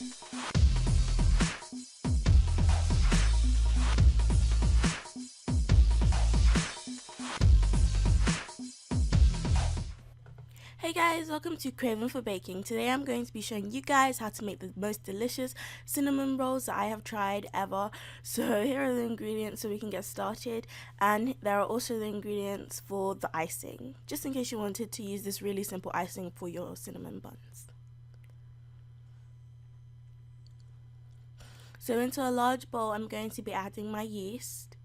Hey guys, welcome to Craving for Baking. Today I'm going to be showing you guys how to make the most delicious cinnamon rolls that I have tried ever. So here are the ingredients so we can get started, and there are also the ingredients for the icing, just in case you wanted to use this really simple icing for your cinnamon buns. So into a large bowl I'm going to be adding my yeast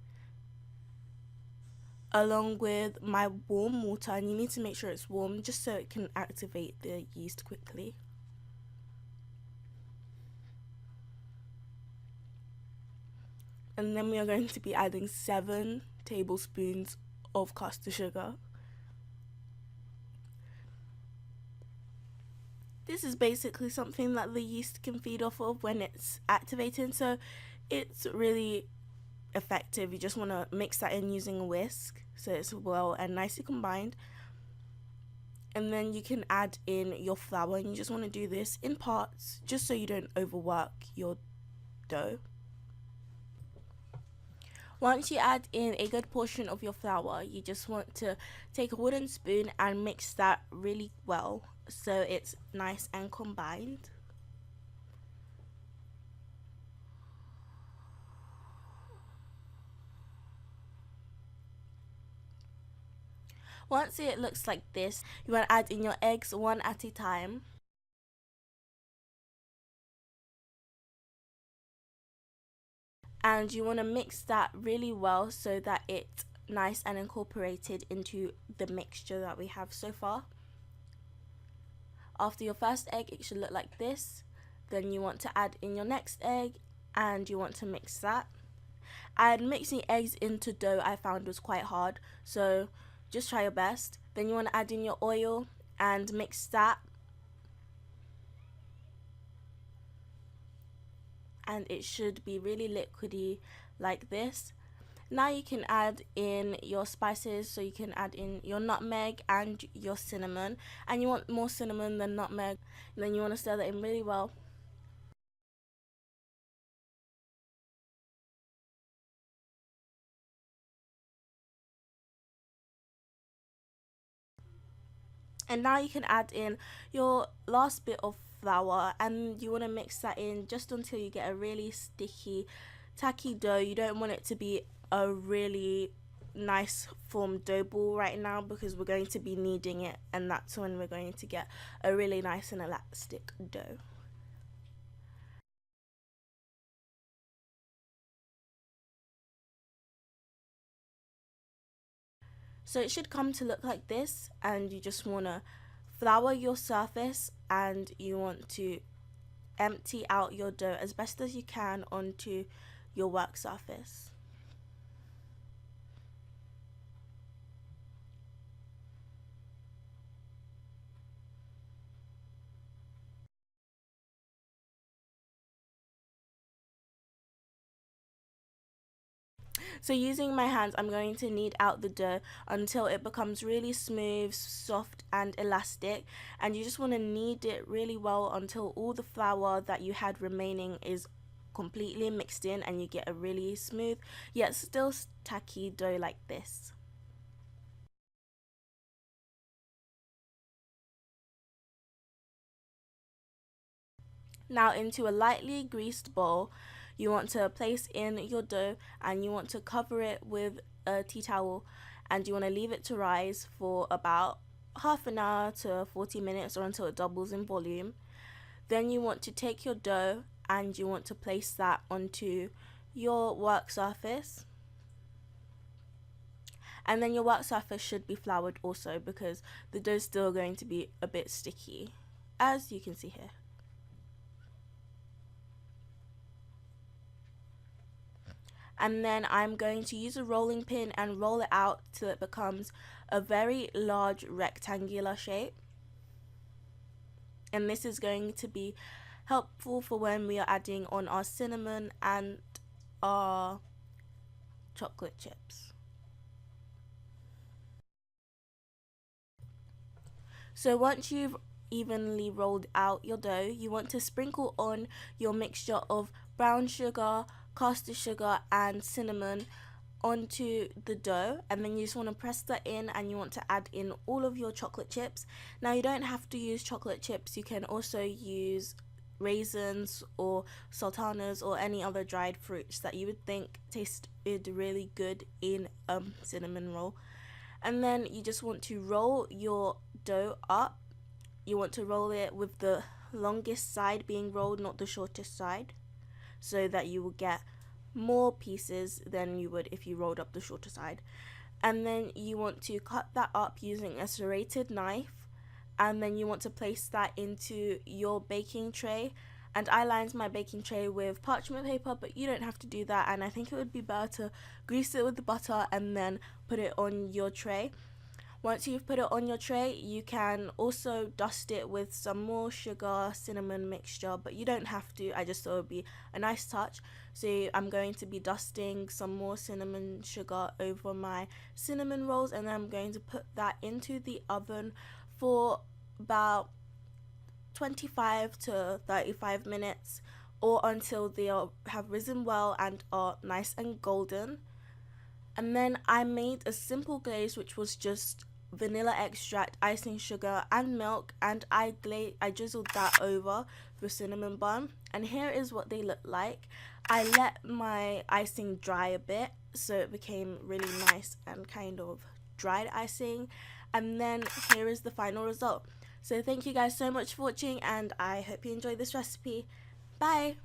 along with my warm water, and you need to make sure it's warm just so it can activate the yeast quickly. And then we are going to be adding 7 tablespoons of caster sugar. This is basically something that the yeast can feed off of when it's activating, so it's really effective. You just want to mix that in using a whisk so it's well and nicely combined, and then you can add in your flour, and you just want to do this in parts just so you don't overwork your dough. Once you add in a good portion of your flour, you just want to take a wooden spoon and mix that really well so it's nice and combined. Once it looks like this, you want to add in your eggs one at a time. And you want to mix that really well so that it's nice and incorporated into the mixture that we have so far. After your first egg, it should look like this. Then you want to add in your next egg and you want to mix that. And mixing eggs into dough I found was quite hard, so just try your best. Then you want to add in your oil and mix that, and it should be really liquidy like this. Now you can add in your spices, so you can add in your nutmeg and your cinnamon, and you want more cinnamon than nutmeg. And then you want to stir that in really well. And now you can add in your last bit of flour, and you want to mix that in just until you get a really sticky, tacky dough. You don't want it to be a really nice formed dough ball right now, because we're going to be kneading it, and that's when we're going to get a really nice and elastic dough. So it should come to look like this, and you just want to flour your surface, and you want to empty out your dough as best as you can onto your work surface. So using my hands, I'm going to knead out the dough until it becomes really smooth, soft and elastic, and you just want to knead it really well until all the flour that you had remaining is completely mixed in, and you get a really smooth yet still tacky dough like this. Now into a lightly greased bowl, you want to place in your dough, and you want to cover it with a tea towel, and you want to leave it to rise for about half an hour to 40 minutes, or until it doubles in volume. Then you want to take your dough and you want to place that onto your work surface. And then your work surface should be floured also, because the dough is still going to be a bit sticky, as you can see here. And then I'm going to use a rolling pin and roll it out till it becomes a very large rectangular shape. And this is going to be helpful for when we are adding on our cinnamon and our chocolate chips. So once you've evenly rolled out your dough, you want to sprinkle on your mixture of brown sugar, caster sugar, and cinnamon onto the dough, and then you just want to press that in, and you want to add in all of your chocolate chips. Now you don't have to use chocolate chips, you can also use raisins or sultanas or any other dried fruits that you would think tasted really good in a cinnamon roll. And then you just want to roll your dough up. You want to roll it with the longest side being rolled, not the shortest side, so that you will get more pieces than you would if you rolled up the shorter side. And then you want to cut that up using a serrated knife, and then you want to place that into your baking tray. And I lined my baking tray with parchment paper, but you don't have to do that, and I think it would be better to grease it with the butter and then put it on your tray. Once you've put it on your tray, you can also dust it with some more sugar cinnamon mixture, but you don't have to. I just thought it would be a nice touch. So I'm going to be dusting some more cinnamon sugar over my cinnamon rolls, and then I'm going to put that into the oven for about 25 to 35 minutes, or until they have risen well and are nice and golden. And then I made a simple glaze, which was just vanilla extract, icing sugar, and milk, and I drizzled that over the cinnamon bun. And here is what they look like. I let my icing dry a bit, so it became really nice and kind of dried icing. And then here is the final result. So thank you guys so much for watching, and I hope you enjoyed this recipe. Bye!